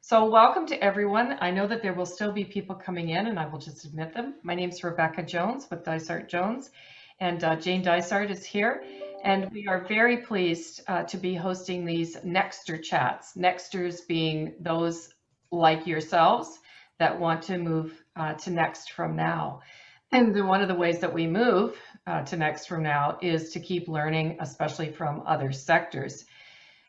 So welcome to everyone. I know that there will still be people coming in and I will just admit them. My name is Rebecca Jones with Dysart Jones, and Jane Dysart is here. And we are very pleased to be hosting these Nexter chats. Nexters being those like yourselves that want to move to Next from Now. And one of the ways that we move to Next from Now is to keep learning, especially from other sectors.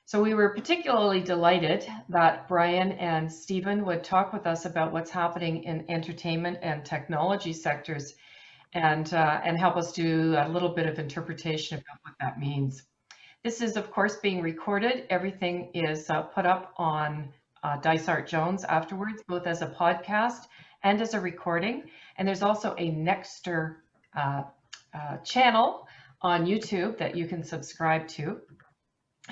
So we were particularly delighted that Brian and Stephen would talk with us about what's happening in entertainment and technology sectors and help us do a little bit of interpretation about what that means. This is, of course, being recorded. Everything is put up on Dysart Jones afterwards, both as a podcast and as a recording. And there's also a Nexter channel on YouTube that you can subscribe to.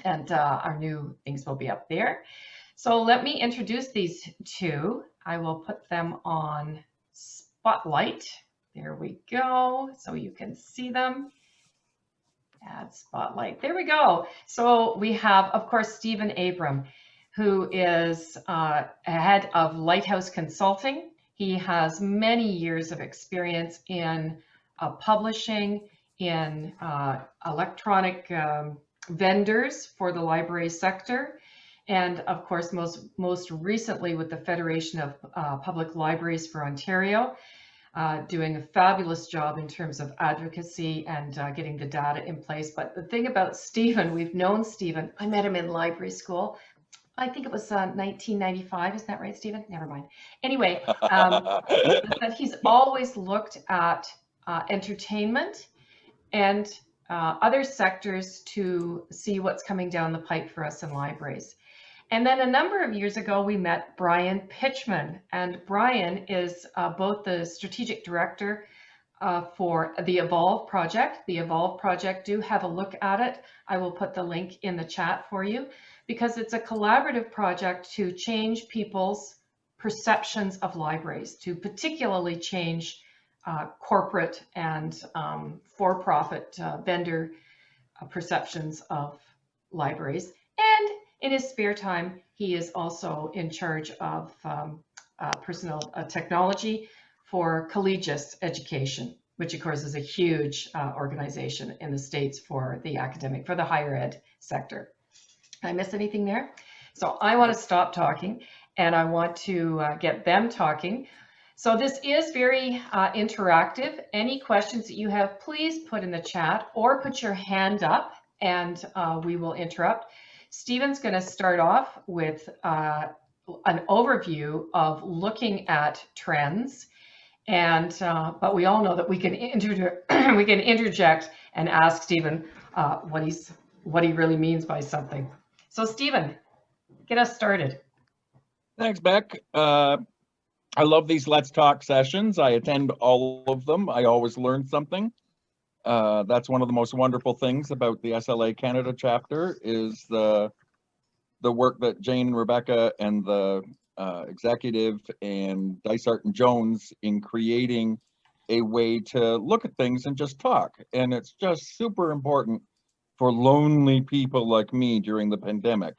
And our new things will be up there. So let me introduce these two. I will put them on Spotlight. There we go, so you can see them. Add Spotlight. There we go. So we have, of course, Stephen Abram, who is head of Lighthouse Consulting. He has many years of experience in publishing, in electronic vendors for the library sector, and of course most recently with the Federation of Public Libraries for Ontario, doing a fabulous job in terms of advocacy and getting the data in place. But the thing about Stephen, we've known Stephen, I met him in library school. I think it was 1995, is that right, Stephen? Never mind. Anyway, that he's always looked at entertainment and other sectors to see what's coming down the pipe for us in libraries. And then a number of years ago, we met Brian Pichman, and Brian is both the strategic director for the Evolve project. The Evolve project, do have a look at it. I will put the link in the chat for you, because it's a collaborative project to change people's perceptions of libraries, to particularly change corporate and for-profit vendor perceptions of libraries. And in his spare time, he is also in charge of personal technology for Collegius Education, which of course is a huge organization in the States for the academic, for the higher ed sector. Did I miss anything there? So I want to stop talking and I want to get them talking. So this is very interactive. Any questions that you have, please put in the chat or put your hand up and we will interrupt. Stephen's going to start off with an overview of looking at trends, and but we all know that we can interject and ask Stephen what he really means by something. So Stephen, get us started. Thanks, Beck. I love these Let's Talk sessions. I attend all of them. I always learn something. That's one of the most wonderful things about the SLA Canada chapter is the work that Jane and Rebecca and the executive and Dysart and Jones in creating a way to look at things and just talk. And it's just super important for lonely people like me during the pandemic.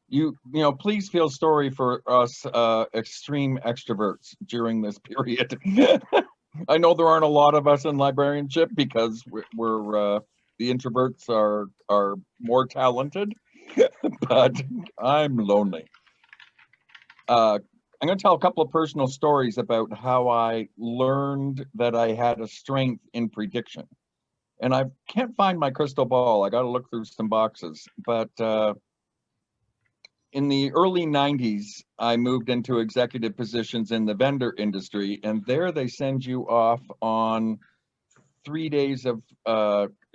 You know, please feel sorry for us extreme extroverts during this period. I know there aren't a lot of us in librarianship because we're the introverts are more talented, but I'm lonely. I'm going to tell a couple of personal stories about how I learned that I had a strength in prediction. And I can't find my crystal ball. I got to look through some boxes, but in the early 90s, I moved into executive positions in the vendor industry, and there they send you off on 3 days of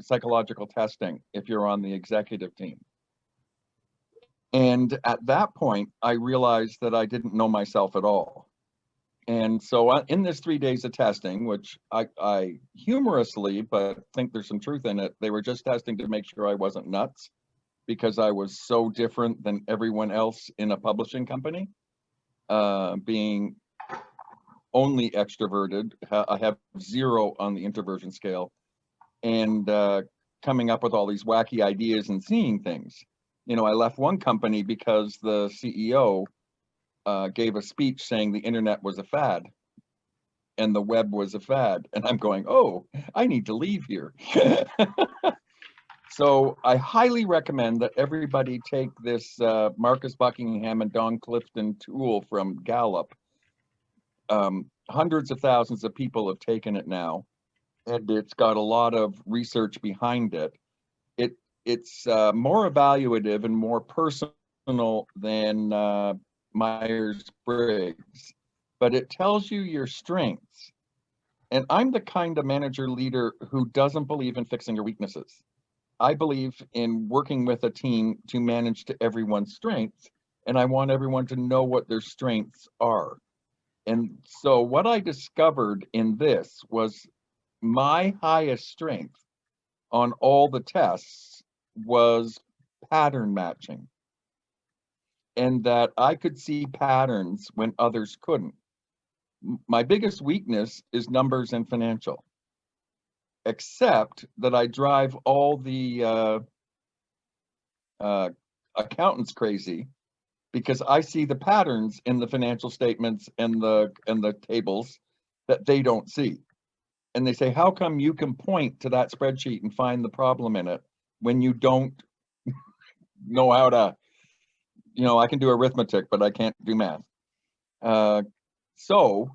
psychological testing if you're on the executive team. And at that point, I realized that I didn't know myself at all. And so in this 3 days of testing, which I humorously, but think there's some truth in it, they were just testing to make sure I wasn't nuts, because I was so different than everyone else in a publishing company, being only extroverted. I have 0 on the introversion scale, and coming up with all these wacky ideas and seeing things. You know, I left one company because the CEO gave a speech saying the internet was a fad and the web was a fad. And I'm going, oh, I need to leave here. So I highly recommend that everybody take this Marcus Buckingham and Don Clifton tool from Gallup. Hundreds of thousands of people have taken it now, and it's got a lot of research behind it. It's more evaluative and more personal than Myers-Briggs, but it tells you your strengths. And I'm the kind of manager leader who doesn't believe in fixing your weaknesses. I believe in working with a team to manage to everyone's strengths, and I want everyone to know what their strengths are. And so what I discovered in this was my highest strength on all the tests was pattern matching, and that I could see patterns when others couldn't. My biggest weakness is numbers and financial, except that I drive all the accountants crazy because I see the patterns in the financial statements and the tables that they don't see. And they say, how come you can point to that spreadsheet and find the problem in it when you don't know how to, I can do arithmetic, but I can't do math. So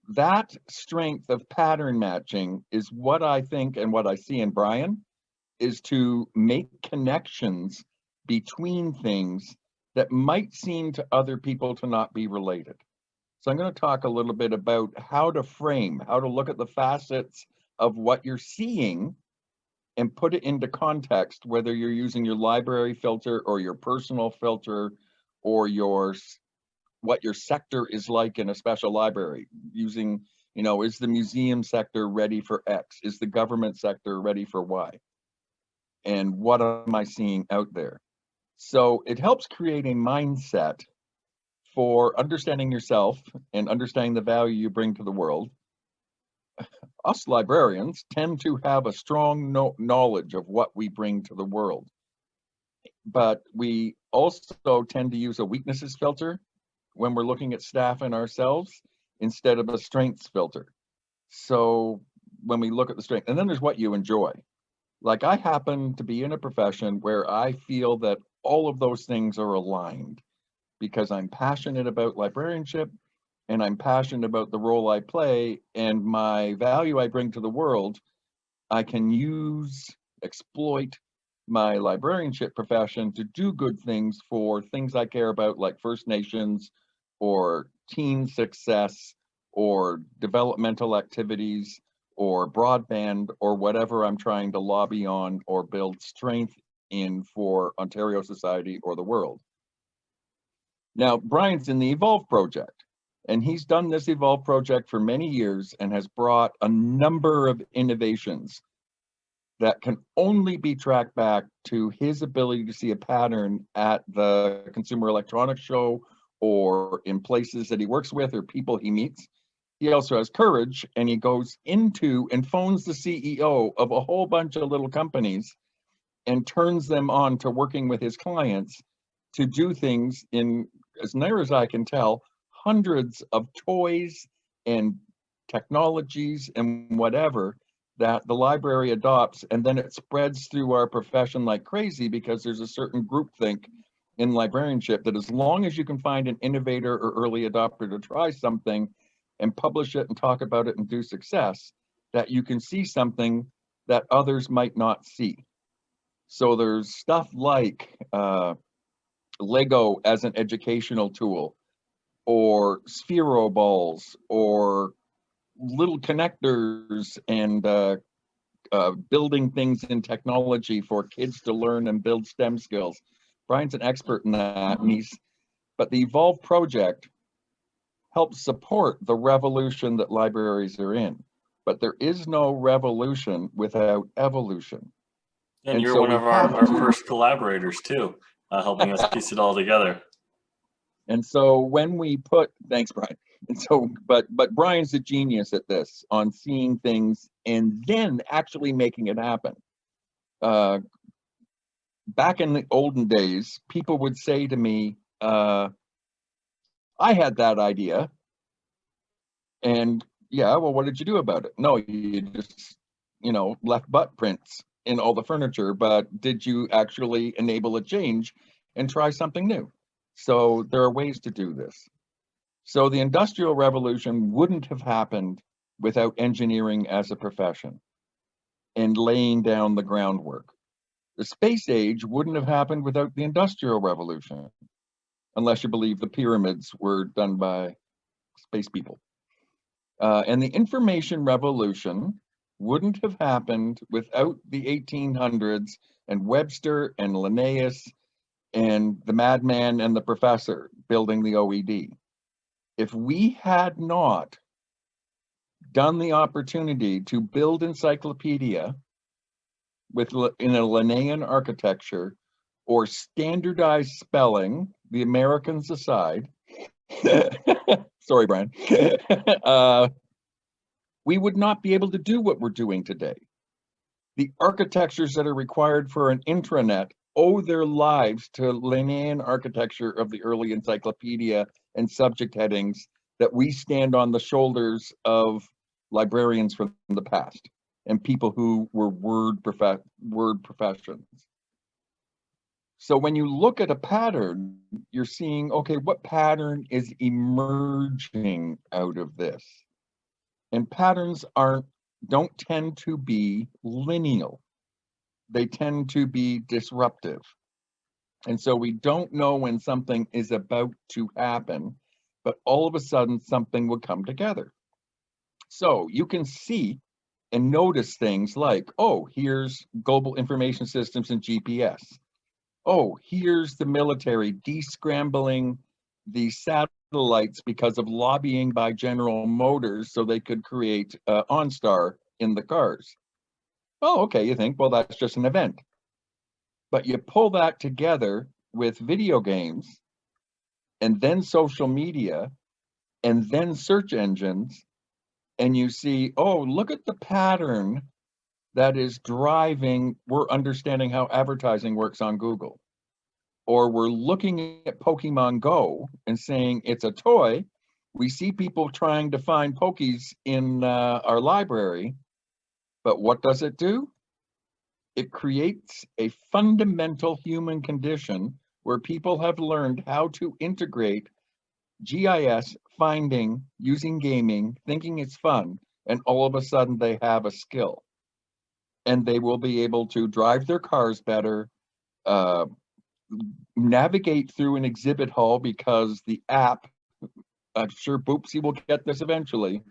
that strength of pattern matching is what I think, and what I see in Brian, is to make connections between things that might seem to other people to not be related. So I'm going to talk a little bit about how to frame, how to look at the facets of what you're seeing and put it into context, whether you're using your library filter or your personal filter or what your sector is like in a special library, using, is the museum sector ready for X? Is the government sector ready for Y? And what am I seeing out there? So it helps create a mindset for understanding yourself and understanding the value you bring to the world. Us librarians tend to have a strong knowledge of what we bring to the world, but we also tend to use a weaknesses filter when we're looking at staff and ourselves instead of a strengths filter. So when we look at the strength, and then there's what you enjoy. Like, I happen to be in a profession where I feel that all of those things are aligned because I'm passionate about librarianship and I'm passionate about the role I play and my value I bring to the world. I can exploit my librarianship profession to do good things for things I care about, like First Nations or teen success or developmental activities or broadband or whatever I'm trying to lobby on or build strength in for Ontario society or the world. Now, Brian's in the Evolve project, and he's done this Evolve project for many years and has brought a number of innovations that can only be tracked back to his ability to see a pattern at the Consumer Electronics Show or in places that he works with or people he meets. He also has courage, and he goes into and phones the CEO of a whole bunch of little companies and turns them on to working with his clients to do things in, as near as I can tell, hundreds of toys and technologies and whatever that the library adopts, and then it spreads through our profession like crazy because there's a certain groupthink in librarianship that as long as you can find an innovator or early adopter to try something and publish it and talk about it and do success, that you can see something that others might not see. So there's stuff like Lego as an educational tool, or Sphero balls, or little connectors, and building things in technology for kids to learn and build STEM skills. Brian's an expert in that, but the Evolve project helps support the revolution that libraries are in. But there is no revolution without evolution. And you're so one of our first collaborators too, helping us piece it all together. And so when we thanks, Brian. And so, but Brian's a genius at this, on seeing things and then actually making it happen. Back in the olden days, people would say to me, I I had that idea. And yeah, well, what did you do about it? No, you just, left butt prints in all the furniture, but did you actually enable a change and try something new? So there are ways to do this. So the Industrial Revolution wouldn't have happened without engineering as a profession and laying down the groundwork. The space age wouldn't have happened without the Industrial Revolution, unless you believe the pyramids were done by space people. And the information revolution wouldn't have happened without the 1800s and Webster and Linnaeus and the madman and the professor building the OED. If we had not done the opportunity to build encyclopedia in a Linnaean architecture or standardized spelling, the Americans aside, sorry, Brian, we would not be able to do what we're doing today. The architectures that are required for an intranet owe their lives to Linnaean architecture of the early encyclopedia and subject headings that we stand on the shoulders of librarians from the past and people who were word professions. So when you look at a pattern, you're seeing, okay, what pattern is emerging out of this? And patterns don't tend to be lineal. They tend to be disruptive. And so we don't know when something is about to happen, but all of a sudden something will come together. So you can see and notice things like, oh, here's global information systems and GPS. Oh, here's the military descrambling the satellites because of lobbying by General Motors so they could create OnStar in the cars. Oh, okay, you think, well, that's just an event. But you pull that together with video games and then social media and then search engines, and you see, oh, look at the pattern that is driving, we're understanding how advertising works on Google. Or we're looking at Pokemon Go and saying it's a toy. We see people trying to find Pokies in our library, but what does it do? It creates a fundamental human condition where people have learned how to integrate GIS, finding, using gaming, thinking it's fun, and all of a sudden they have a skill. And they will be able to drive their cars better, navigate through an exhibit hall because the app, I'm sure Boopsy will get this eventually,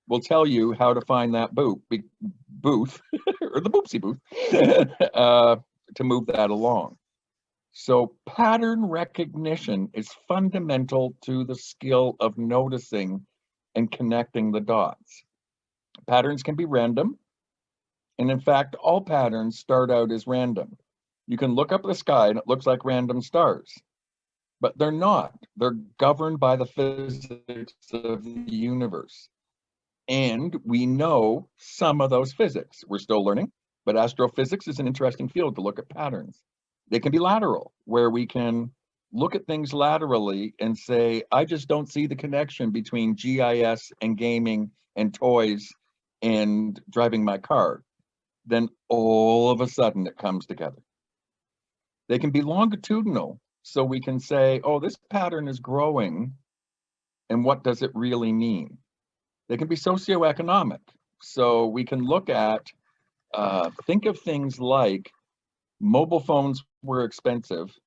will tell you how to find that booth or the Boopsy booth to move that along. So pattern recognition is fundamental to the skill of noticing and connecting the dots. Patterns can be random. And in fact, all patterns start out as random. You can look up the sky and it looks like random stars, but they're not. They're governed by the physics of the universe. And we know some of those physics. We're still learning, but astrophysics is an interesting field to look at patterns. They can be lateral, where we can look at things laterally and say, I just don't see the connection between GIS and gaming and toys and driving my car. Then all of a sudden it comes together. They can be longitudinal, so we can say, oh, this pattern is growing, and what does it really mean? They can be socioeconomic, so we can look at, think of things like mobile phones were expensive,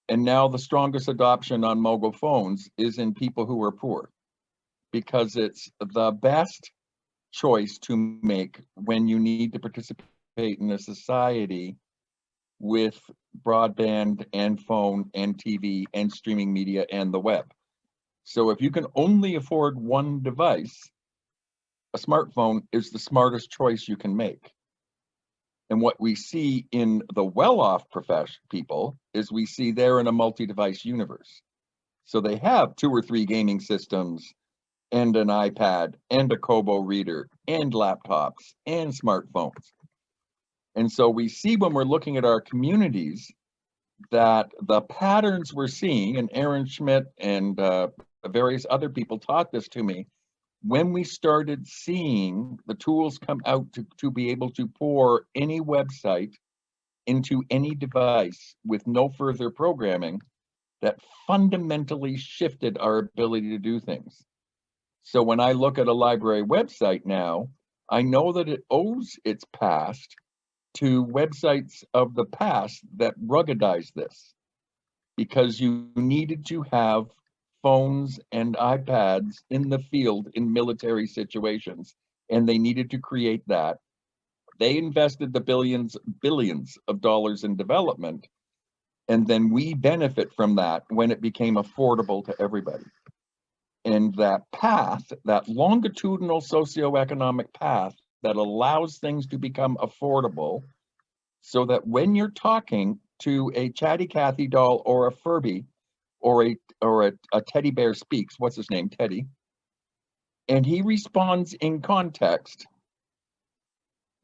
and now the strongest adoption on mobile phones is in people who are poor, because it's the best choice to make when you need to participate in a society with broadband and phone and TV and streaming media and the web. So if you can only afford one device, a smartphone is the smartest choice you can make. And what we see in the well-off people is we see they're in a multi-device universe. So they have 2 or 3 gaming systems and an iPad and a Kobo reader and laptops and smartphones. And so we see when we're looking at our communities that the patterns we're seeing, and Aaron Schmidt and various other people taught this to me. When we started seeing the tools come out to be able to pour any website into any device with no further programming, that fundamentally shifted our ability to do things. So when I look at a library website now, I know that it owes its past to websites of the past that ruggedized this, because you needed to have phones and iPads in the field in military situations, and they needed to create that. They invested the billions of dollars in development, and then we benefit from that when it became affordable to everybody. And that path, that longitudinal socioeconomic path that allows things to become affordable, so that when you're talking to a Chatty Cathy doll or a Furby or a teddy bear speaks, what's his name, Teddy, and he responds in context,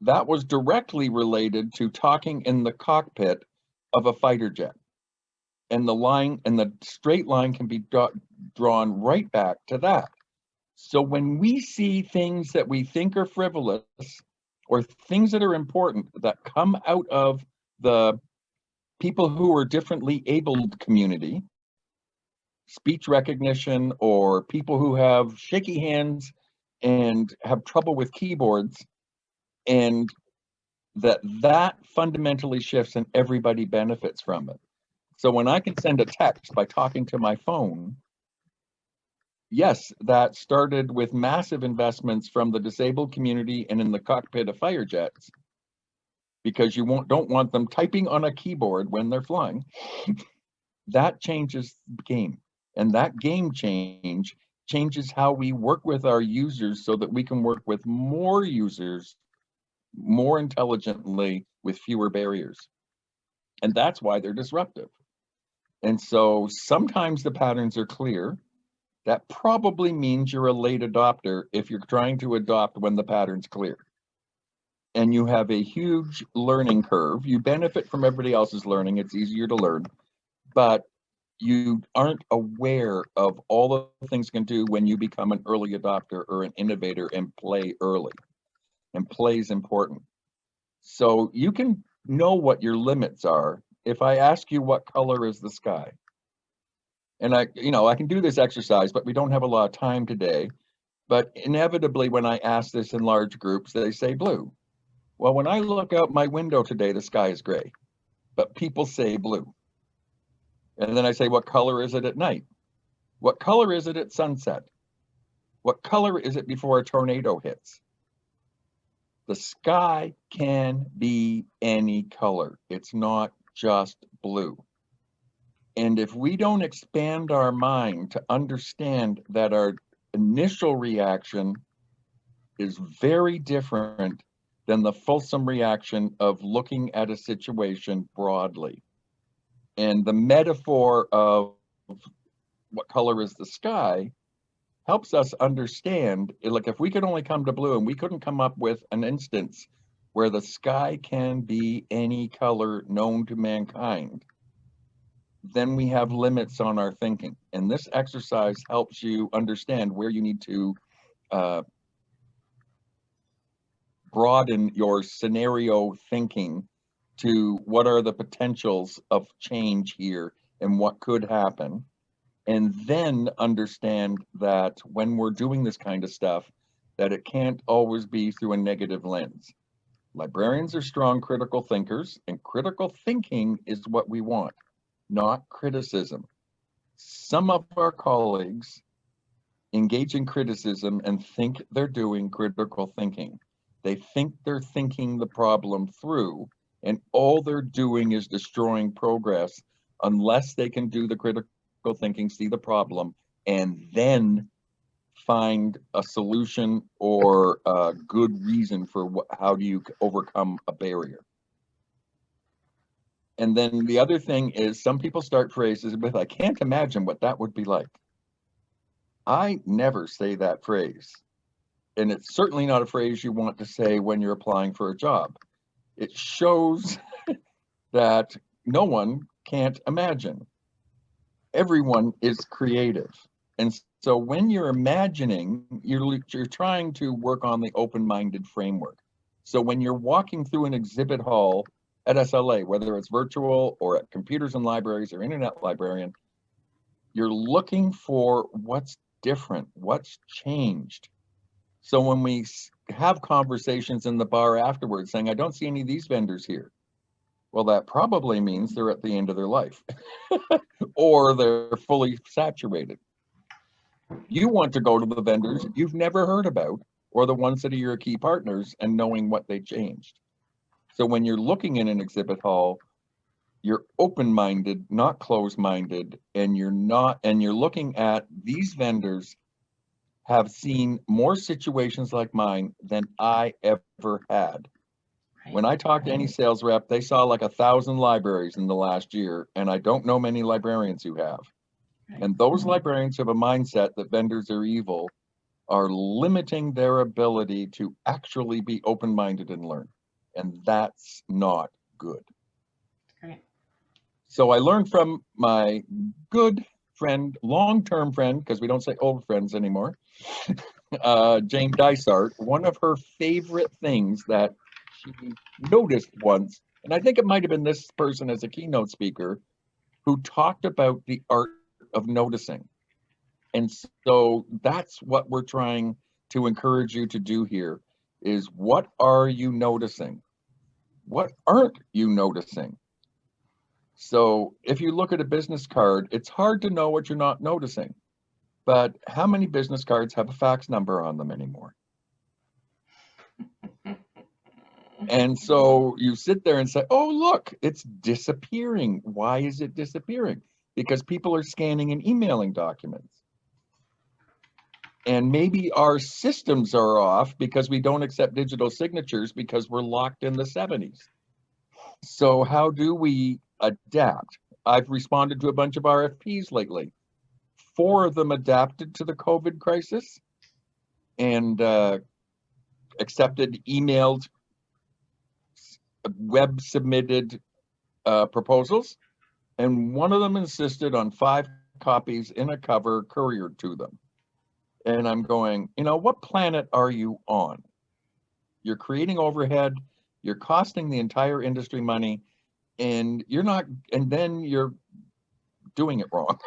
that was directly related to talking in the cockpit of a fighter jet. And the line and the straight line can be drawn right back to that. So when we see things that we think are frivolous or things that are important that come out of the people who are differently abled community, speech recognition, or people who have shaky hands and have trouble with keyboards, and that fundamentally shifts and everybody benefits from it. So when I can send a text by talking to my phone, yes, that started with massive investments from the disabled community and in the cockpit of fighter jets, because you don't want them typing on a keyboard when they're flying. That changes the game. And that game changes how we work with our users so that we can work with more users more intelligently with fewer barriers. And that's why they're disruptive. And so sometimes the patterns are clear. That probably means you're a late adopter if you're trying to adopt when the pattern's clear. And you have a huge learning curve. You benefit from everybody else's learning. It's easier to learn, but you aren't aware of all the things you can do when you become an early adopter or an innovator and play early. And play is important. So you can know what your limits are if I ask you what color is the sky. And I can do this exercise, but we don't have a lot of time today. But inevitably, when I ask this in large groups, they say blue. Well, when I look out my window today, the sky is gray, but people say blue. And then I say, what color is it at night? What color is it at sunset? What color is it before a tornado hits? The sky can be any color. It's not just blue. And if we don't expand our mind to understand that our initial reaction is very different than the fulsome reaction of looking at a situation broadly. And the metaphor of what color is the sky helps us understand, like if we could only come to blue and we couldn't come up with an instance where the sky can be any color known to mankind, then we have limits on our thinking. And this exercise helps you understand where you need to broaden your scenario thinking to what are the potentials of change here and what could happen. And then understand that when we're doing this kind of stuff, that it can't always be through a negative lens. Librarians are strong critical thinkers, and critical thinking is what we want, not criticism. Some of our colleagues engage in criticism and think they're doing critical thinking. They think they're thinking the problem through, and all they're doing is destroying progress unless they can do the critical thinking, see the problem, and then find a solution or a good reason for how do you overcome a barrier. And then the other thing is some people start phrases with, I can't imagine what that would be like. I never say that phrase. And it's certainly not a phrase you want to say when you're applying for a job. It shows that no one can't imagine. Everyone is creative. And So when you're imagining, you're trying to work on the open-minded framework. So when you're walking through an exhibit hall at SLA, whether it's virtual or at computers and libraries or internet librarian, you're looking for what's different, what's changed. So when we have conversations in the bar afterwards saying, I don't see any of these vendors here. Well, that probably means they're at the end of their life or they're fully saturated. You want to go to the vendors you've never heard about or the ones that are your key partners and knowing what they changed. So when you're looking in an exhibit hall, you're open-minded, not closed-minded, and you're looking at these vendors have seen more situations like mine than I ever had. When I talked to any sales rep, they saw like 1,000 libraries in the last year, and I don't know many librarians who have. And those librarians have a mindset that vendors are evil, are limiting their ability to actually be open-minded and learn. And that's not good. Great. So I learned from my good friend, long-term friend, because we don't say old friends anymore, Jane Dysart, one of her favorite things that she noticed once, and I think it might have been this person as a keynote speaker, who talked about the art of noticing. And so that's what we're trying to encourage you to do here is what are you noticing? What aren't you noticing? So if you look at a business card, it's hard to know what you're not noticing. But how many business cards have a fax number on them anymore? And so you sit there and say, oh, look, it's disappearing. Why is it disappearing? Because people are scanning and emailing documents. And maybe our systems are off because we don't accept digital signatures because we're locked in the 70s. So how do we adapt? I've responded to a bunch of RFPs lately. 4 of them adapted to the COVID crisis and accepted, emailed, web submitted proposals. And one of them insisted on 5 copies in a cover couriered to them. And I'm going, you know, what planet are you on? You're creating overhead, you're costing the entire industry money, and then you're doing it wrong.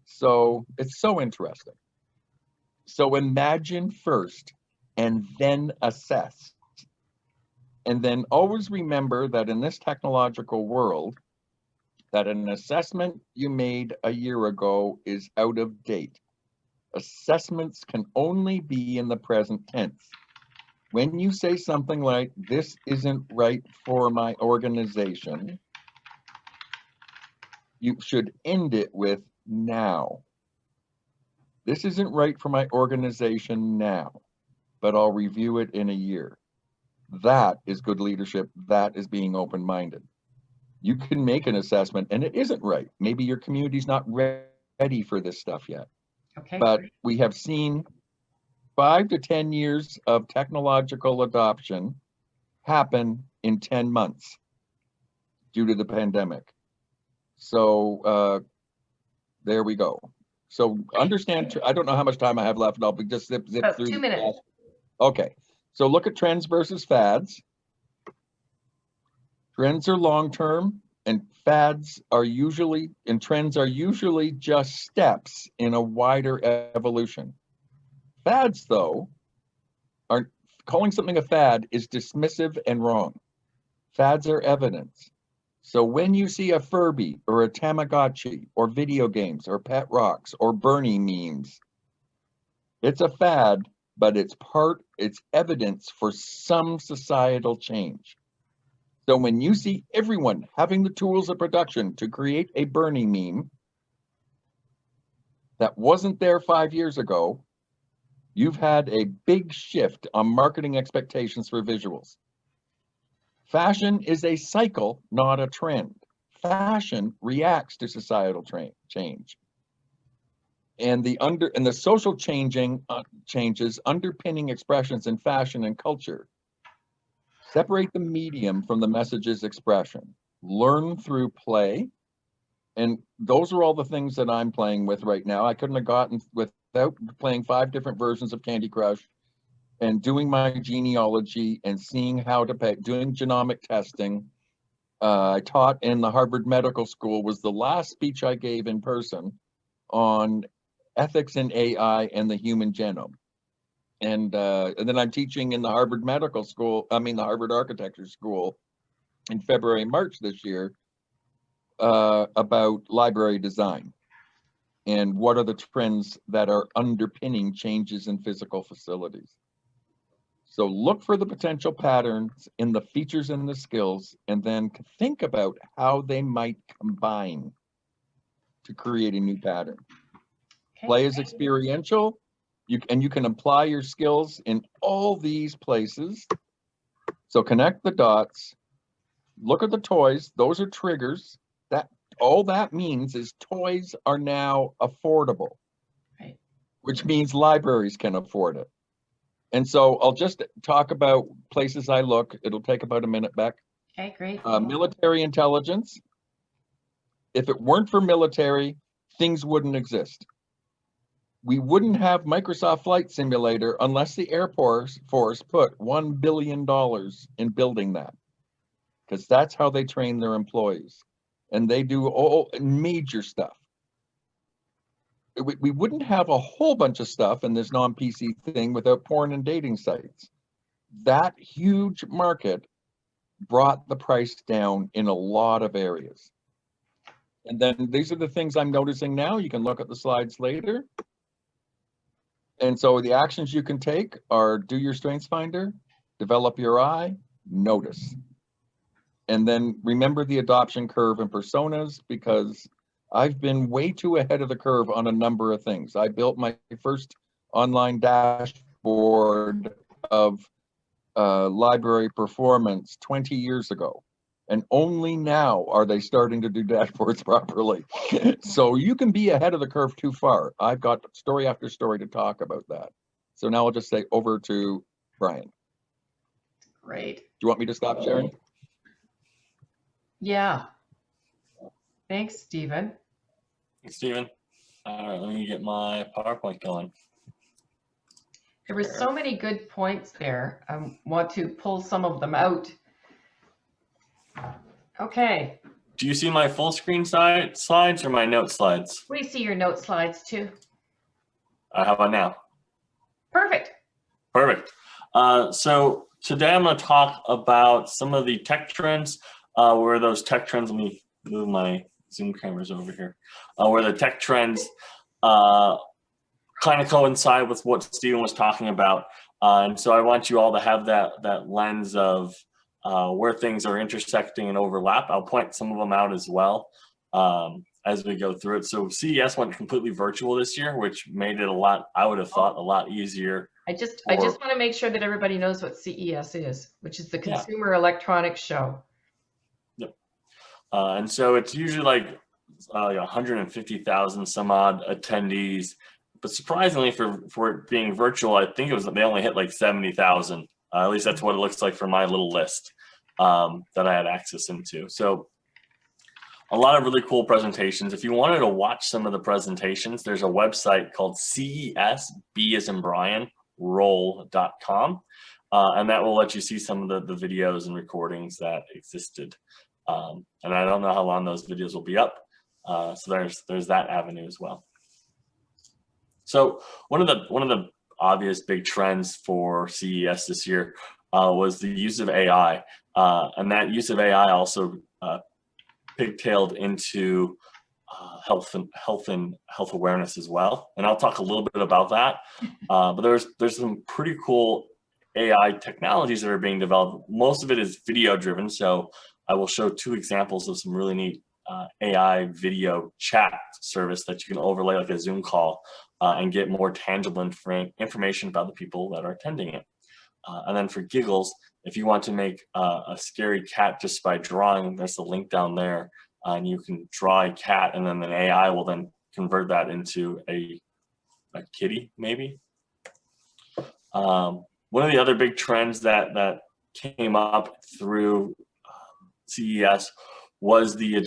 So it's so interesting. So imagine first and then assess. And then always remember that in this technological world, that an assessment you made a year ago is out of date. Assessments can only be in the present tense. When you say something like, this isn't right for my organization, you should end it with now. This isn't right for my organization now, but I'll review it in a year. That is good leadership. That is being open-minded. You can make an assessment and it isn't right. Maybe your community's not ready for this stuff yet. Okay. But we have seen 5 to 10 years of technological adoption happen in 10 months due to the pandemic. So there we go. So understand, I don't know how much time I have left, and I'll just zip About through. 2 minutes. Okay, so look at trends versus fads. Trends are long-term, and fads are usually, and trends are usually just steps in a wider evolution. Fads, though, are calling something a fad is dismissive and wrong. Fads are evidence. So when you see a Furby or a Tamagotchi or video games or pet rocks or Bernie memes, it's a fad, but it's evidence for some societal change. So when you see everyone having the tools of production to create a Bernie meme that wasn't there 5 years ago, you've had a big shift on marketing expectations for visuals. Fashion is a cycle, not a trend. Fashion reacts to societal change. And the social changes underpinning expressions in fashion and culture. Separate the medium from the message's expression. Learn through play. And those are all the things that I'm playing with right now. I couldn't have gotten with without playing 5 different versions of Candy Crush and doing my genealogy and seeing how to pay, doing genomic testing. I taught in the Harvard Medical School, was the last speech I gave in person on ethics in AI and the human genome. And then I'm teaching in the Harvard Medical School, the Harvard Architecture School in February and March this year about library design and what are the trends that are underpinning changes in physical facilities. So look for the potential patterns in the features and the skills, and then think about how they might combine to create a new pattern. Okay. Play is experiential, you can apply your skills in all these places. So connect the dots, look at the toys, those are triggers. That all that means is toys are now affordable, Right. which means libraries can afford it. And so I'll just talk about places I look. It'll take about a minute, Beck. Okay, great. Military intelligence. If it weren't for military, things wouldn't exist. We wouldn't have Microsoft Flight Simulator unless the Air Force put $1 billion in building that, because that's how they train their employees. And they do all major stuff. We wouldn't have a whole bunch of stuff in this non-PC thing without porn and dating sites. That huge market brought the price down in a lot of areas. And then these are the things I'm noticing now. You can look at the slides later. And so the actions you can take are do your strengths finder, develop your eye, notice. And then remember the adoption curve and personas, because I've been way too ahead of the curve on a number of things. I built my first online dashboard of library performance 20 years ago. And only now are they starting to do dashboards properly. So you can be ahead of the curve too far. I've got story after story to talk about that. So now I'll just say over to Brian. Great. Do you want me to stop sharing? Yeah. Thanks, Stephen. Thanks, Stephen. All right, let me get my PowerPoint going. There were so many good points there. I want to pull some of them out. Okay. Do you see my full screen slides or my note slides? We see your note slides too. How about now? Perfect. Perfect. So today I'm going to talk about some of the tech trends, where those tech trends, let me move my Zoom cameras over here, where the tech trends kind of coincide with what Stephen was talking about. And so I want you all to have that lens of where things are intersecting and overlap. I'll point some of them out as well as we go through it. So CES went completely virtual this year, which made it I would have thought, a lot easier. I just want to make sure that everybody knows what CES is, which is the Consumer Electronics Show. Yep. And so it's usually like 150,000 some odd attendees, but surprisingly for it being virtual, I think they only hit like 70,000. At least that's what it looks like for my little list that I had access into. So a lot of really cool presentations. If you wanted to watch some of the presentations, there's a website called CES, B as in Brian, roll.com. And that will let you see some of the videos and recordings that existed. And I don't know how long those videos will be up. So there's that avenue as well. So one of the obvious big trends for CES this year was the use of AI, and that use of AI also pigtailed into health awareness as well. And I'll talk a little bit about that. But there's some pretty cool AI technologies that are being developed. Most of it is video driven, so I will show 2 examples of some really neat AI video chat service that you can overlay like a Zoom call and get more tangible information about the people that are attending it. And then for giggles, if you want to make a scary cat just by drawing, there's the link down there, and you can draw a cat, and then an AI will then convert that into a kitty, maybe. One of the other big trends that came up through CES was the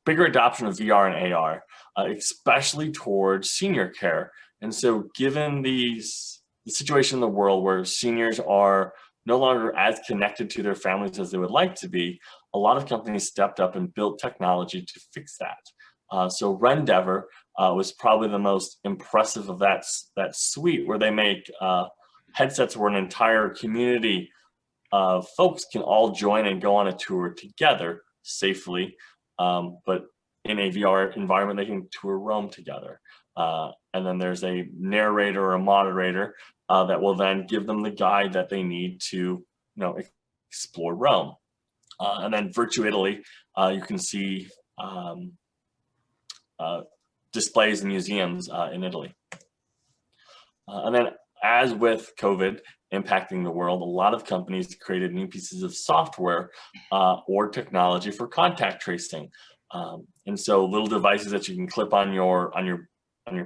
bigger adoption of VR and AR, especially towards senior care. And so given the situation in the world where seniors are no longer as connected to their families as they would like to be, a lot of companies stepped up and built technology to fix that. So Rendeavor was probably the most impressive of that suite, where they make headsets where an entire community of folks can all join and go on a tour together safely, but in a VR environment, they can tour Rome together. And then there's a narrator or a moderator that will then give them the guide that they need to, explore Rome. And then Virtue Italy, you can see displays in museums in Italy. And then, as with COVID impacting the world, a lot of companies created new pieces of software or technology for contact tracing. And so little devices that you can clip on your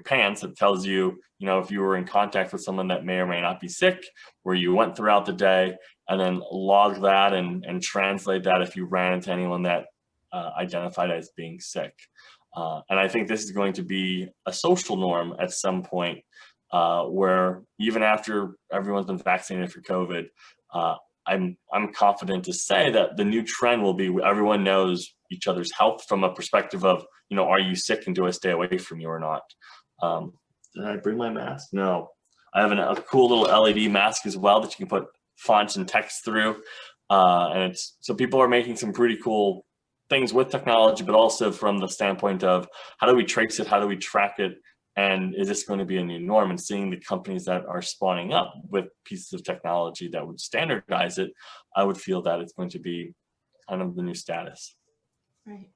pants that tells you, if you were in contact with someone that may or may not be sick, where you went throughout the day, and then log that and translate that if you ran into anyone that identified as being sick. And I think this is going to be a social norm at some point, where even after everyone's been vaccinated for COVID, I'm confident to say that the new trend will be everyone knows each other's health from a perspective of, are you sick and do I stay away from you or not? Did I bring my mask? No. I have a cool little LED mask as well that you can put fonts and text through. And so people are making some pretty cool things with technology, but also from the standpoint of how do we trace it? How do we track it? And is this going to be a new norm? And seeing the companies that are spawning up with pieces of technology that would standardize it, I would feel that it's going to be kind of the new status. Right.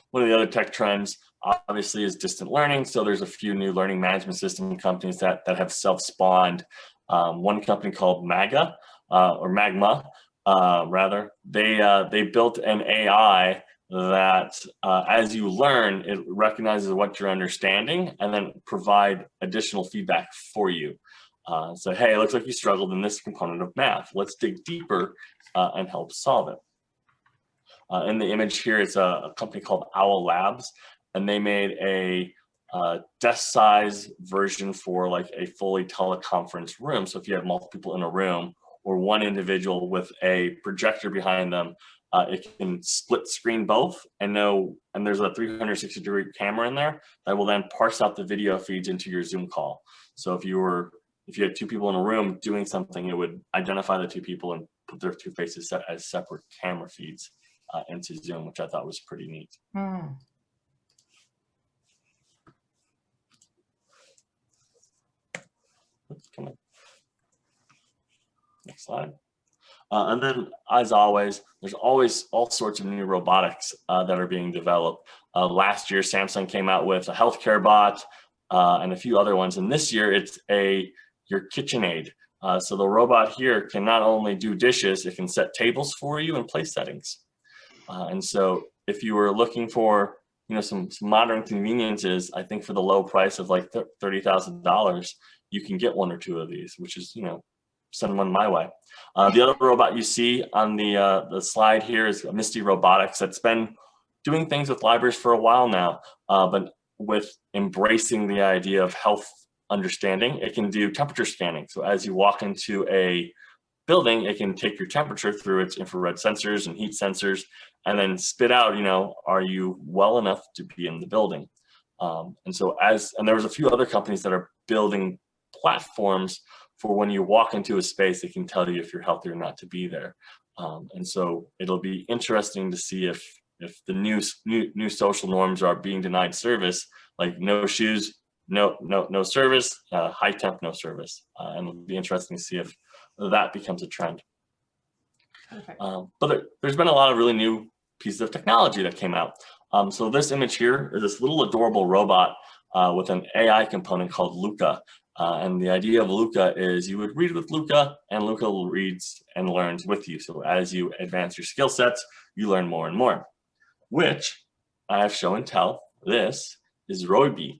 One of the other tech trends, obviously, is distant learning. So there's a few new learning management system companies that have self-spawned. One company called Magma, rather. They built an AI that as you learn, it recognizes what you're understanding and then provide additional feedback for you. So, hey, it looks like you struggled in this component of math. Let's dig deeper and help solve it. In the image here is a company called Owl Labs, and they made a desk size version for like a fully teleconference room. So if you have multiple people in a room or one individual with a projector behind them, it can split screen both and there's a 360-degree camera in there that will then parse out the video feeds into your Zoom call. So if you had two people in a room doing something, it would identify the two people and put their two faces set as separate camera feeds into Zoom, which I thought was pretty neat. Mm. Oops, come on. Next slide. And then, as always, there's always all sorts of new robotics that are being developed. Last year, Samsung came out with a healthcare bot and a few other ones. And this year, it's your KitchenAid. So the robot here can not only do dishes, it can set tables for you and place settings. And so if you were looking for, some modern conveniences, I think for the low price of like $30,000, you can get one or two of these, which is, send one my way. The other robot you see on the slide here is Misty Robotics. That's been doing things with libraries for a while now, but with embracing the idea of health understanding, it can do temperature scanning. So as you walk into a building, it can take your temperature through its infrared sensors and heat sensors, and then spit out, are you well enough to be in the building? And there was a few other companies that are building platforms for when you walk into a space, it can tell you if you're healthy or not to be there. And so it'll be interesting to see if the new social norms are being denied service, like no shoes, no service, high temp, no service. And it'll be interesting to see if that becomes a trend. But there's been a lot of really new pieces of technology that came out. So this image here is this little adorable robot with an AI component called Luca. And the idea of Luca is you would read with Luca, and Luca reads and learns with you. So as you advance your skill sets, you learn more and more, which I have show and tell. This is Roiby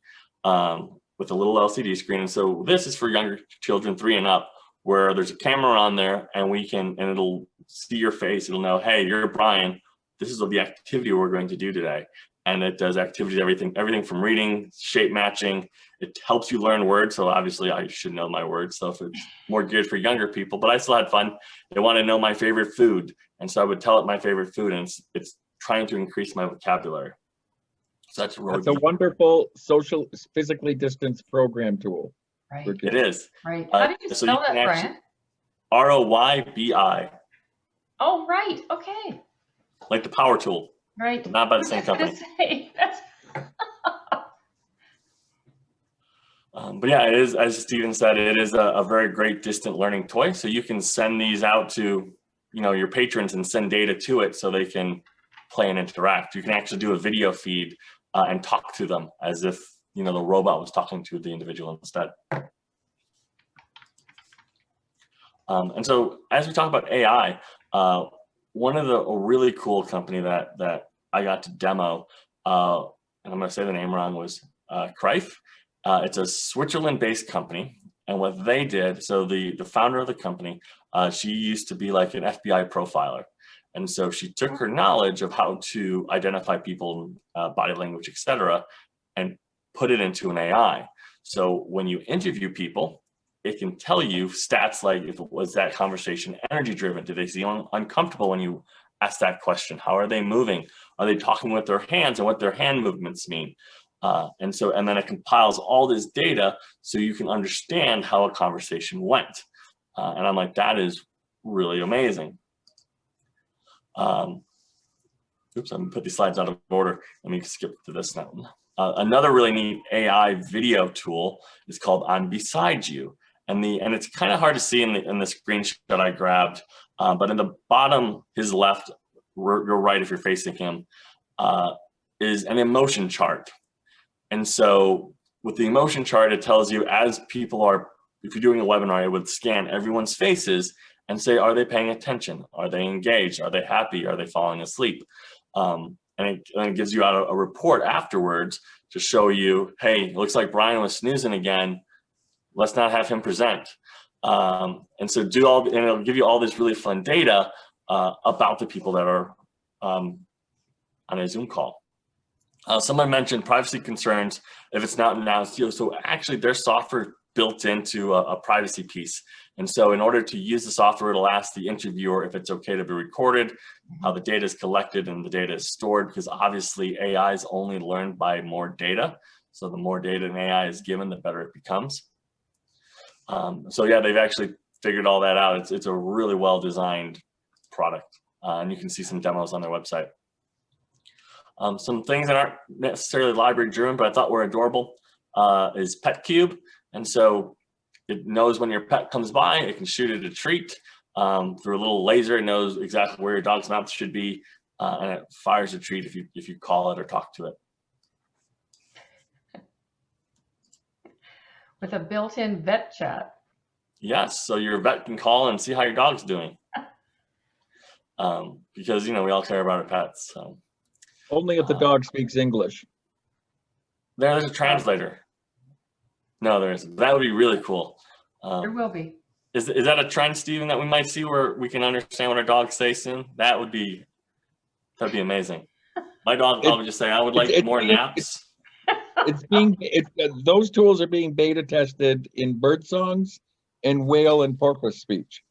with a little LCD screen. And so this is for younger children 3 and up, where there's a camera on there and it'll see your face. It'll know, hey, you're Brian. this is the activity we're going to do today. And it does activities, everything from reading, shape matching. It helps you learn words. So obviously I should know my words. So if it's more geared for younger people, but I still had fun. They want to know my favorite food. And so I would tell it my favorite food, and it's trying to increase my vocabulary. So that's really a wonderful social, physically distanced program tool. Right. It is. Right. How do you so spell you that, Brian? ROYBI. Oh, right. Okay. Like the power tool. Right. Not by the same company. But yeah, it is, as Stephen said, it is a very great distant learning toy. So you can send these out to, your patrons and send data to it so they can play and interact. You can actually do a video feed and talk to them as if, the robot was talking to the individual instead. And so as we talk about AI, one of a really cool company that I got to demo, and I'm going to say the name wrong, was Kreif. It's a Switzerland-based company, and what they did, so the founder of the company, she used to be like an FBI profiler, and so she took her knowledge of how to identify people, body language, etc., and put it into an AI. So when you interview people, it can tell you stats like, if it was that conversation energy driven, did they seem uncomfortable when you ask that question? How are they moving? Are they talking with their hands, and what their hand movements mean? And then it compiles all this data so you can understand how a conversation went. And I'm like, that is really amazing. Oops, I'm gonna put these slides out of order. Let me skip to this now. Another really neat AI video tool is called I'm Beside You. And it's kind of hard to see in the screenshot I grabbed, but in the bottom, his left, your right if you're facing him, is an emotion chart. And so with the emotion chart, it tells you as people are, if you're doing a webinar, it would scan everyone's faces and say, are they paying attention? Are they engaged? Are they happy? Are they falling asleep? And it gives you out a report afterwards to show you, hey, it looks like Brian was snoozing again. Let's not have him present. And so and it'll give you all this really fun data about the people that are on a Zoom call. Someone mentioned privacy concerns if it's not announced. So actually there's software built into a privacy piece. And so in order to use the software, it'll ask the interviewer if it's okay to be recorded, how the data is collected and the data is stored, because obviously AI is only learned by more data. So the more data an AI is given, the better it becomes. So yeah, they've actually figured all that out. It's a really well-designed product. And you can see some demos on their website. Some things that aren't necessarily library driven, but I thought were adorable, is Pet Cube. And so it knows when your pet comes by, it can shoot it a treat through a little laser. It knows exactly where your dog's mouth should be, and it fires a treat if you call it or talk to it. With a built-in vet chat. Yes, so your vet can call and see how your dog's doing. Because we all care about our pets. So. Only if the dog speaks English. There's a translator. No, there isn't. That would be really cool. There will be. Is that a trend, Stephen, that we might see where we can understand what our dogs say soon? That'd be amazing. My dog, I would just say, I would like more naps. Those tools are being beta tested in bird songs and whale and porpoise speech.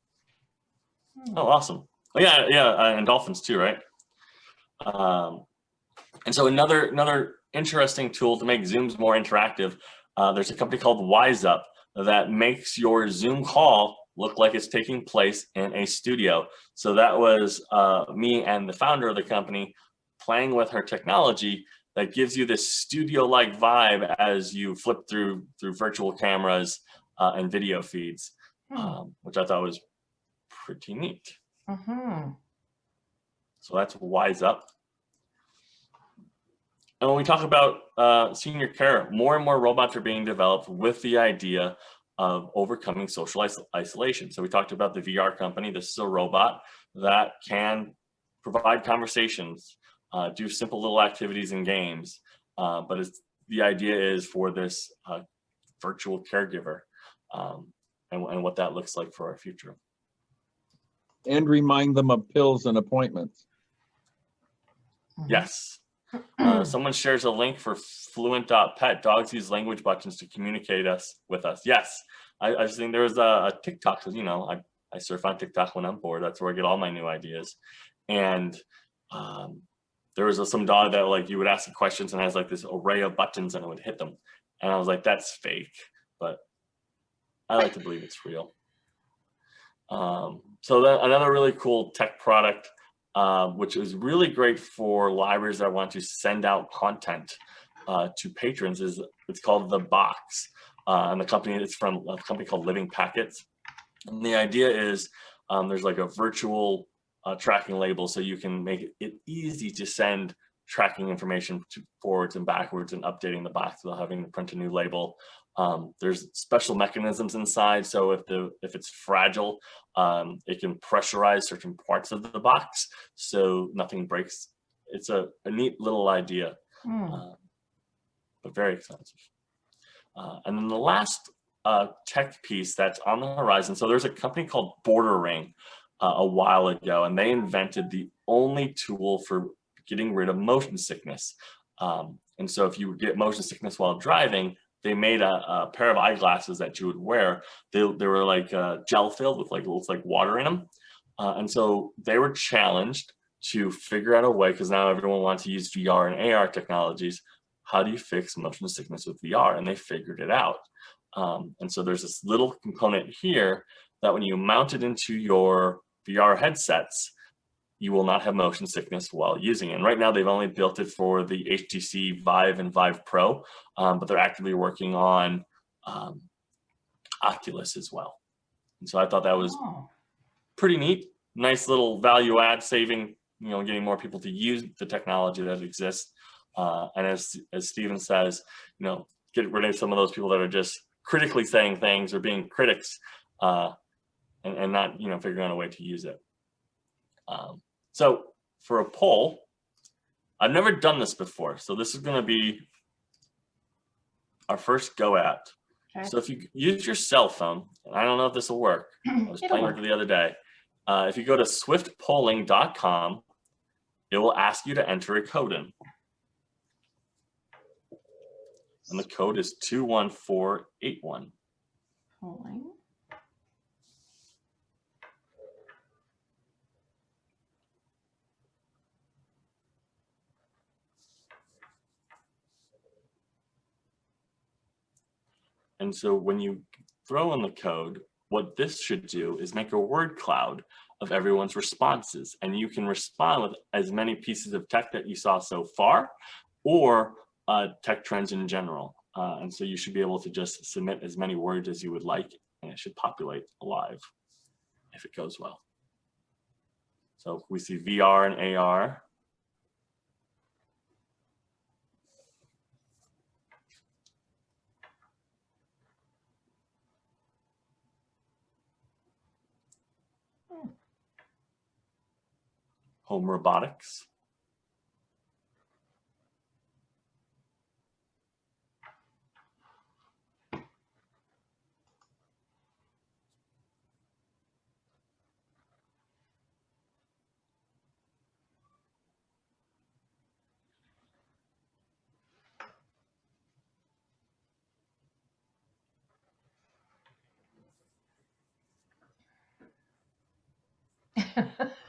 Oh, awesome. Oh, yeah, and dolphins too, right? And so another interesting tool to make Zooms more interactive, there's a company called WiseUp that makes your Zoom call look like it's taking place in a studio. So that was me and the founder of the company playing with her technology that gives you this studio-like vibe as you flip through virtual cameras and video feeds, which I thought was pretty neat. So that's WiseUp. And when we talk about senior care, more and more robots are being developed with the idea of overcoming social isolation. So we talked about the VR company. This is a robot that can provide conversations, do simple little activities and games. But the idea is for this virtual caregiver and what that looks like for our future. And remind them of pills and appointments. Yes. Someone shares a link for fluent.pet. Dogs use language buttons to communicate with us. Yes. I was thinking there was a TikTok, because, you know, I surf on TikTok when I'm bored. That's where I get all my new ideas. And there was some dog that, like, you would ask the questions and has like this array of buttons and it would hit them. And I was like, that's fake, but I like to believe it's real. So then another really cool tech product, which is really great for libraries that want to send out content to patrons, it's called The Box. And the company is from a company called Living Packets. And the idea is there's like a virtual tracking label, so you can make it easy to send tracking information forwards and backwards and updating the box without having to print a new label. There's special mechanisms inside, so if it's fragile, it can pressurize certain parts of the box so nothing breaks. It's a neat little idea, but very expensive. And then the last tech piece that's on the horizon, so there's a company called Border Ring a while ago, and they invented the only tool for getting rid of motion sickness. And so if you get motion sickness while driving, they made a pair of eyeglasses that you would wear. They were like gel filled with like, looks like water in them. And so they were challenged to figure out a way, because now everyone wants to use VR and AR technologies. How do you fix motion sickness with VR? And they figured it out. And so there's this little component here that when you mount it into your VR headsets, you will not have motion sickness while using it. And right now they've only built it for the HTC Vive and Vive Pro, but they're actively working on Oculus as well. And so I thought that was pretty neat. Nice little value add, saving, you know, getting more people to use the technology that exists. And as Stephen says, you know, get rid of some of those people that are just critically saying things or being critics and not, you know, figuring out a way to use it. So for a poll, I've never done this before, so this is going to be our first go at. Okay. So if you use your cell phone, and I don't know if this will work. I was playing with it the other day. If you go to swiftpolling.com, it will ask you to enter a code in. And the code is 21481. Polling. And so when you throw in the code, what this should do is make a word cloud of everyone's responses. And you can respond with as many pieces of tech that you saw so far, or tech trends in general. And so you should be able to just submit as many words as you would like, and it should populate live if it goes well. So we see VR and AR. Home robotics.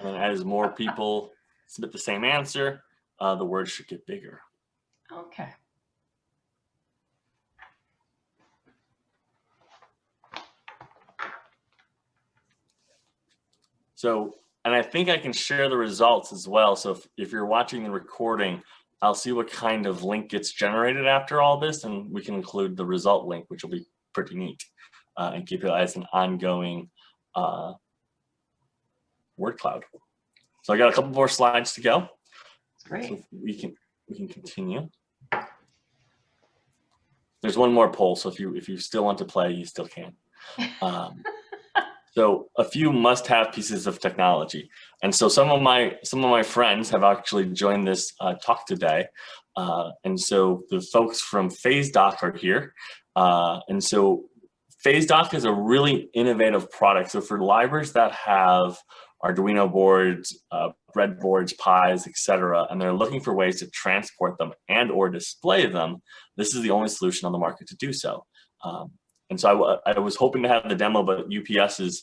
And as more people submit the same answer, the words should get bigger. Okay. So, and I think I can share the results as well. So if you're watching the recording, I'll see what kind of link gets generated after all this, and we can include the result link, which will be pretty neat, and keep it as an ongoing word cloud. So I got a couple more slides to go. Great. So we can continue. There's one more poll, so if you still want to play, you still can. So a few must-have pieces of technology, and so some of my friends have actually joined this talk today, and so the folks from PhaseDoc are here, and so PhaseDoc is a really innovative product. So for libraries that have Arduino boards, breadboards, pies, etc., and they're looking for ways to transport them and or display them, this is the only solution on the market to do so. And so I was hoping to have the demo, but USPS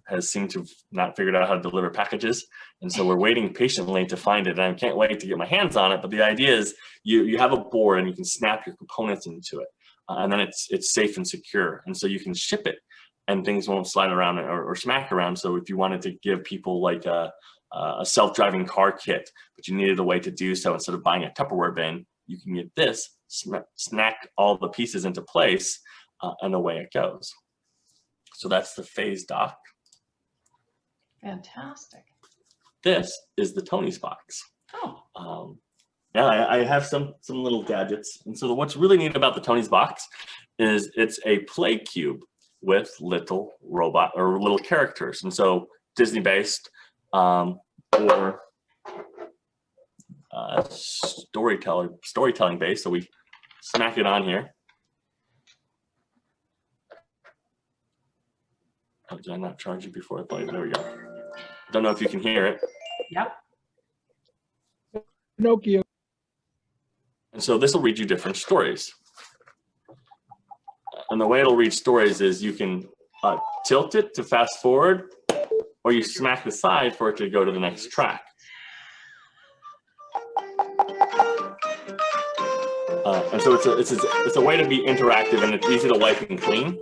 has seemed to have not figured out how to deliver packages. And so we're waiting patiently to find it. And I can't wait to get my hands on it. But the idea is you have a board and you can snap your components into it. And then it's safe and secure. And so you can ship it and things won't slide around or smack around. So if you wanted to give people like a self-driving car kit, but you needed a way to do so instead of buying a Tupperware bin, you can get this, snack all the pieces into place, and away it goes. So that's the phase dock. Fantastic. This is the Tony's box. Oh. Yeah, I have some little gadgets. And so what's really neat about the Tony's box is it's a play cube with little robot or little characters. And so Disney based or storytelling based. So we smack it on here. Oh, did I not charge it before I played? There we go. Don't know if you can hear it. Yep. Pinocchio. And so this will read you different stories. And the way it'll read stories is you can tilt it to fast forward, or you smack the side for it to go to the next track. And so it's a way to be interactive, and it's easy to wipe and clean.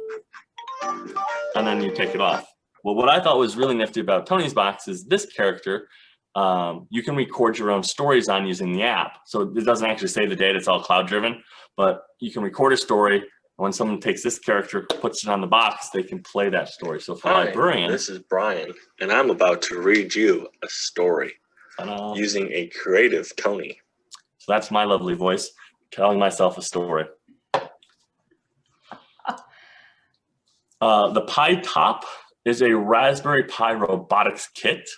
And then you take it off. Well, what I thought was really nifty about Tony's box is this character. You can record your own stories on using the app. So it doesn't actually save the data, it's all cloud driven, but you can record a story. When someone takes this character, puts it on the box, they can play that story. So for Hi, librarians, this is Brian, and I'm about to read you a story using a creative Tony. So that's my lovely voice telling myself a story. The Pi Top is a Raspberry Pi Robotics Kit.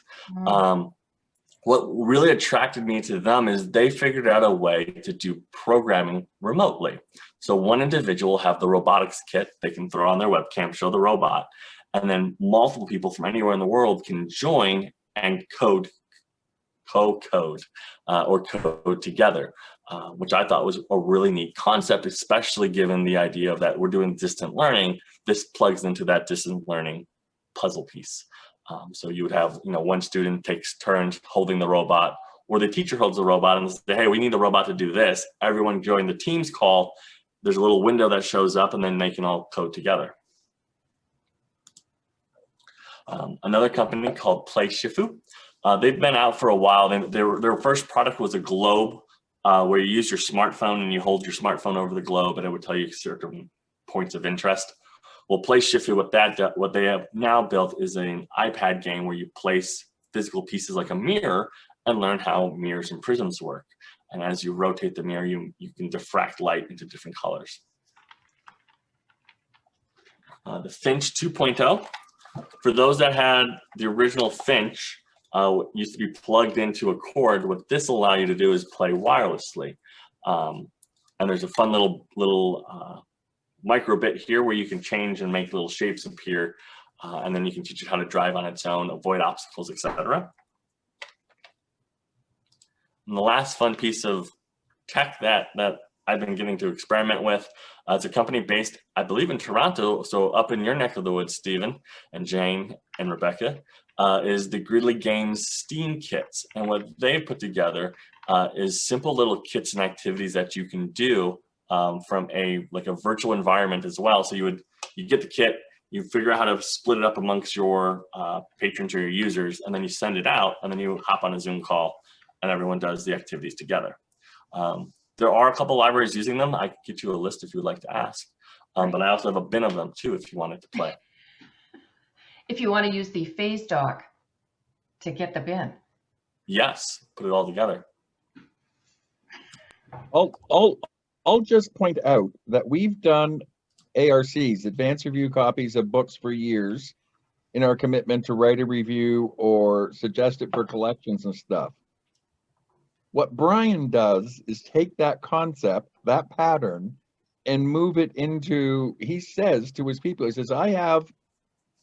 What really attracted me to them is they figured out a way to do programming remotely. So one individual will have the robotics kit, they can throw on their webcam, show the robot, and then multiple people from anywhere in the world can join and co-code together, which I thought was a really neat concept, especially given the idea of that we're doing distant learning. This plugs into that distant learning puzzle piece. So you would have, one student takes turns holding the robot, or the teacher holds the robot and say, hey, we need the robot to do this. Everyone join the Teams call. There's a little window that shows up, and then they can all code together. Another company called Play Shifu. They've been out for a while. Their first product was a globe where you use your smartphone and you hold your smartphone over the globe, and it would tell you certain points of interest. Well, Play Shifu, what they have now built is an iPad game where you place physical pieces like a mirror and learn how mirrors and prisms work. And as you rotate the mirror, you can diffract light into different colors. The Finch 2.0. For those that had the original Finch, used to be plugged into a cord. What this will allow you to do is play wirelessly. And there's a fun little micro bit here where you can change and make little shapes appear, and then you can teach it how to drive on its own, avoid obstacles, etc. And the last fun piece of tech that I've been getting to experiment with, it's a company based, I believe, in Toronto, so up in your neck of the woods, Stephen and Jane and Rebecca, is the Gridley Games Steam Kits. And what they've put together is simple little kits and activities that you can do from a virtual environment as well. So you get the kit, you figure out how to split it up amongst your patrons or your users, and then you send it out, and then you hop on a Zoom call, and everyone does the activities together. There are a couple libraries using them. I could get you a list if you would like to ask, but I also have a bin of them too if you wanted to play. If you want to use the phase dock to get the bin. Yes, put it all together. I'll just point out that we've done ARCs, advanced review copies of books, for years in our commitment to write a review or suggest it for collections and stuff. What Brian does is take that concept, that pattern, and move it into, he says to his people, he says, I have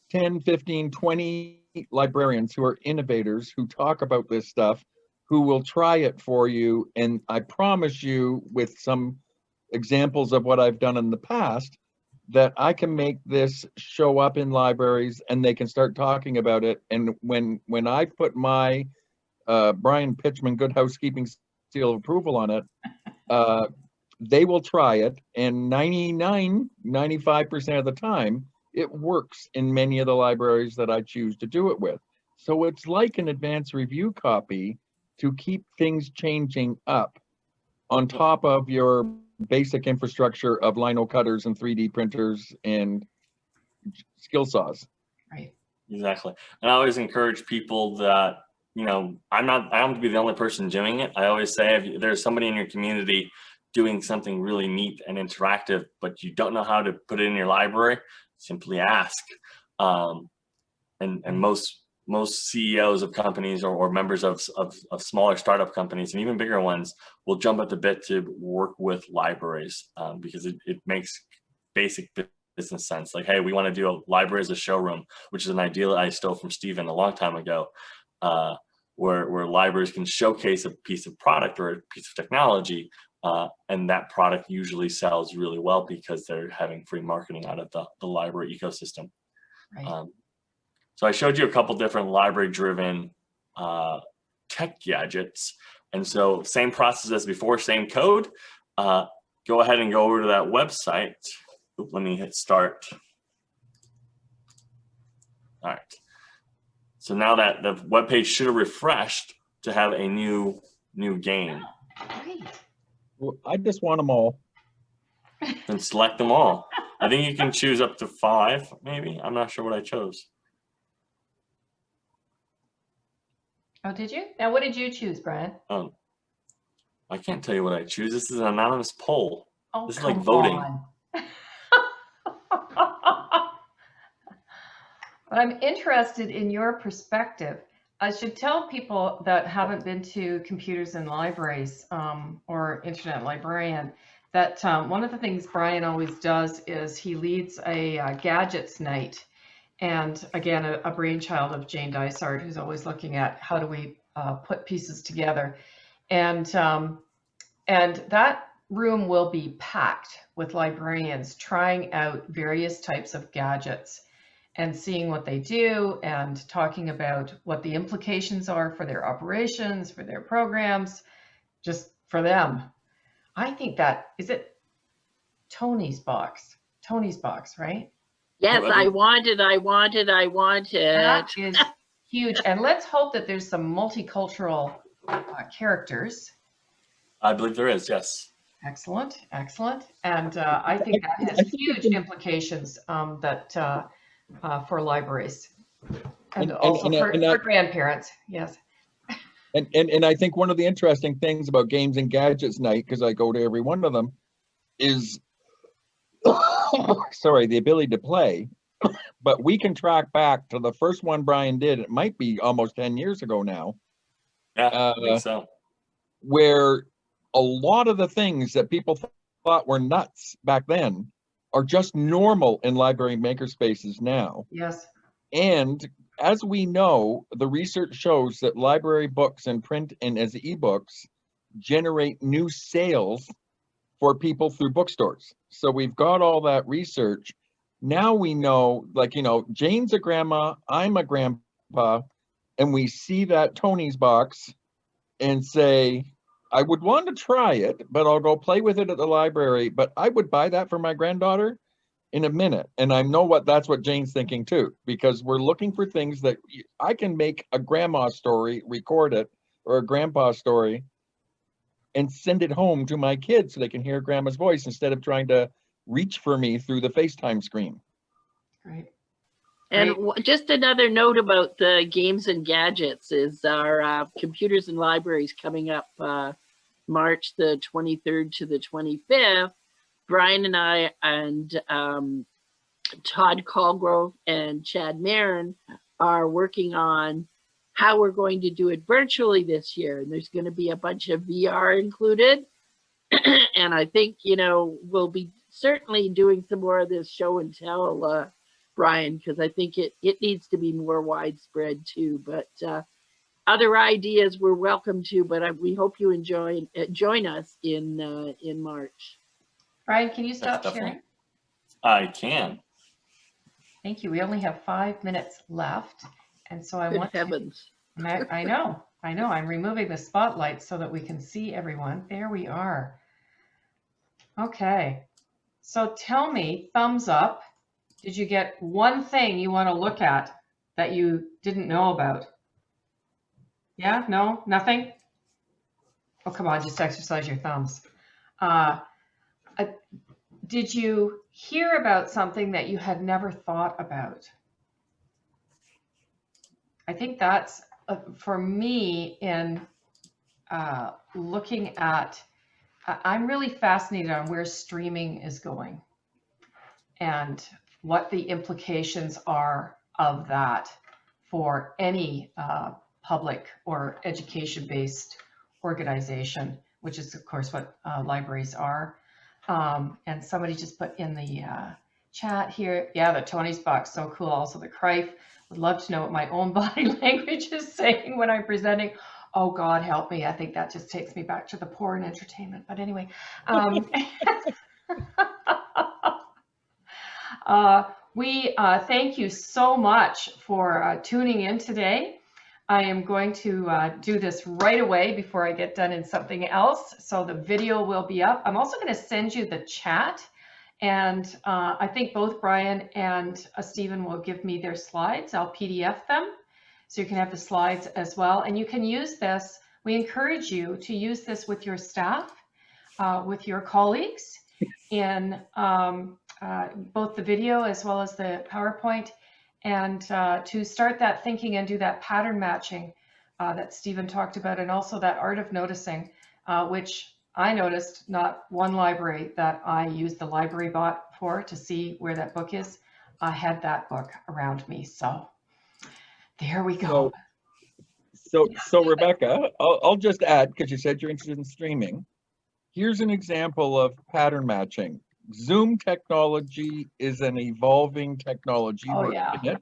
10, 15, 20 librarians who are innovators, who talk about this stuff, who will try it for you. And I promise you, with some examples of what I've done in the past, that I can make this show up in libraries and they can start talking about it. And when I put my Brian Pichman Good Housekeeping seal of approval on it, they will try it, and 95% of the time, it works in many of the libraries that I choose to do it with. So it's like an advanced review copy to keep things changing up on top of your basic infrastructure of lino cutters and 3D printers and skill saws. Right. Exactly. And I always encourage people that, you know, I don't have to be the only person doing it. I always say, if there's somebody in your community doing something really neat and interactive, but you don't know how to put it in your library, simply ask. And most CEOs of companies or members of smaller startup companies and even bigger ones will jump at the bit to work with libraries, because it makes basic business sense. Like, hey, we want to do a library as a showroom, which is an idea that I stole from Stephen a long time ago, where libraries can showcase a piece of product or a piece of technology, and that product usually sells really well because they're having free marketing out of the library ecosystem. Right. So I showed you a couple different library-driven tech gadgets. And so same process as before, same code. Go ahead and go over to that website. Oop, let me hit start. All right. So now that the web page should have refreshed to have a new game. Great. Well, I just want them all. Then select them all. I think you can choose up to 5, maybe. I'm not sure what I chose. Oh, did you? Now, what did you choose, Brian? I can't tell you what I choose. This is an anonymous poll. Oh, this is like come voting. on. But I'm interested in your perspective. I should tell people that haven't been to computers and libraries, or internet librarian, that one of the things Brian always does is he leads a gadgets night. And again, a brainchild of Jane Dysart, who's always looking at how do we put pieces together. And that room will be packed with librarians trying out various types of gadgets and seeing what they do and talking about what the implications are for their operations, for their programs, just for them. I think that, is it Tony's box? Tony's box, right? Yes, I want it. That is huge. And let's hope that there's some multicultural characters. I believe there is, yes. Excellent, excellent. And I think that has huge implications for libraries and also for grandparents, yes. And I think one of the interesting things about Games and Gadgets Night, because I go to every one of them, is sorry, the ability to play. But we can track back to the first one Brian did. It might be almost 10 years ago now. Yeah, I think so. Where a lot of the things that people thought were nuts back then are just normal in library makerspaces now. Yes. And as we know, the research shows that library books in print and as ebooks generate new sales for people through bookstores. So we've got all that research. Now we know, like, you know, Jane's a grandma, I'm a grandpa, and we see that Tony's box and say, I would want to try it, but I'll go play with it at the library, but I would buy that for my granddaughter in a minute. And I know that's what Jane's thinking too, because we're looking for things that I can make a grandma story, record it, or a grandpa story, and send it home to my kids so they can hear grandma's voice instead of trying to reach for me through the FaceTime screen. Right. And just another note about the Games and Gadgets is our computers and libraries coming up March the 23rd to the 25th. Brian and I and Todd Colgrove and Chad Marin are working on how we're going to do it virtually this year. And there's going to be a bunch of VR included. And I think, you know, we'll be certainly doing some more of this show and tell Brian, because I think it needs to be more widespread too. But other ideas we're welcome to, but we hope you join us in March. Brian, can you stop Definitely. sharing? I can. Thank you. We only have 5 minutes left. And so I Good want heavens. to, I know. I'm removing the spotlight so that we can see everyone. There we are. Okay. So tell me, thumbs up. Did you get one thing you want to look at that you didn't know about? Yeah, no, nothing? Oh, come on, just exercise your thumbs. Did you hear about something that you had never thought about? I think that's, for me, in looking at, I'm really fascinated on where streaming is going and what the implications are of that for any public or education-based organization, which is, of course, what libraries are. And somebody just put in the chat here, yeah, the Tony's box, so cool. Also the Crife, would love to know what my own body language is saying when I'm presenting. Oh God, help me. I think that just takes me back to the porn entertainment. But anyway, we thank you so much for tuning in today. I am going to do this right away before I get done in something else. So the video will be up. I'm also going to send you the chat. And I think both Brian and Stephen will give me their slides. I'll PDF them so you can have the slides as well. And you can use this. We encourage you to use this with your staff, with your colleagues in both the video as well as the PowerPoint, and to start that thinking and do that pattern matching that Stephen talked about, and also that art of noticing, which I noticed not one library that I used the library bot for to see where that book is, I had that book around me. So there we go. So Rebecca, I'll just add, because you said you're interested in streaming. Here's an example of pattern matching. Zoom technology is an evolving technology. Oh, yeah.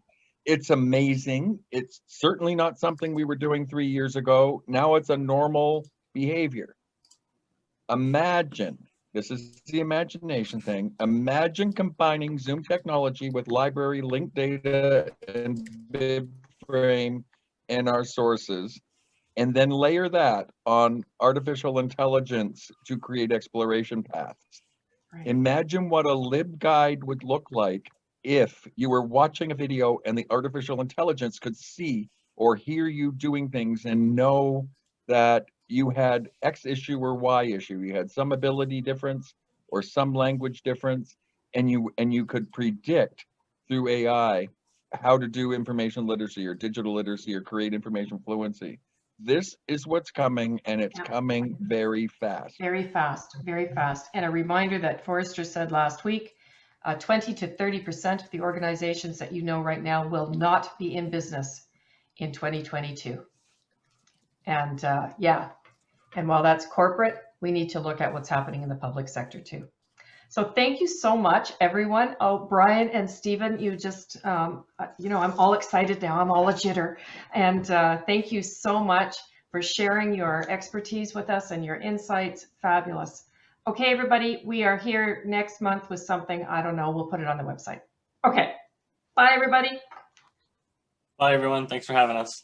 It's amazing. It's certainly not something we were doing 3 years ago. Now it's a normal behavior. Imagine, this is the imagination thing, imagine combining Zoom technology with library linked data and BibFrame and our sources, and then layer that on artificial intelligence to create exploration paths. Right. Imagine what a LibGuide would look like if you were watching a video and the artificial intelligence could see or hear you doing things and know that you had X issue or Y issue. You had some ability difference or some language difference, and you could predict through AI how to do information literacy or digital literacy or create information fluency. This is what's coming, and it's coming very fast. Very fast, very fast. And a reminder that Forrester said last week, 20 to 30% of the organizations that you know right now will not be in business in 2022. And and while that's corporate, we need to look at what's happening in the public sector too. So thank you so much, everyone. Oh, Brian and Stephen, you just, I'm all excited now. I'm all a jitter. And thank you so much for sharing your expertise with us and your insights. Fabulous. Okay, everybody, we are here next month with something, I don't know, we'll put it on the website. Okay, bye, everybody. Bye, everyone. Thanks for having us.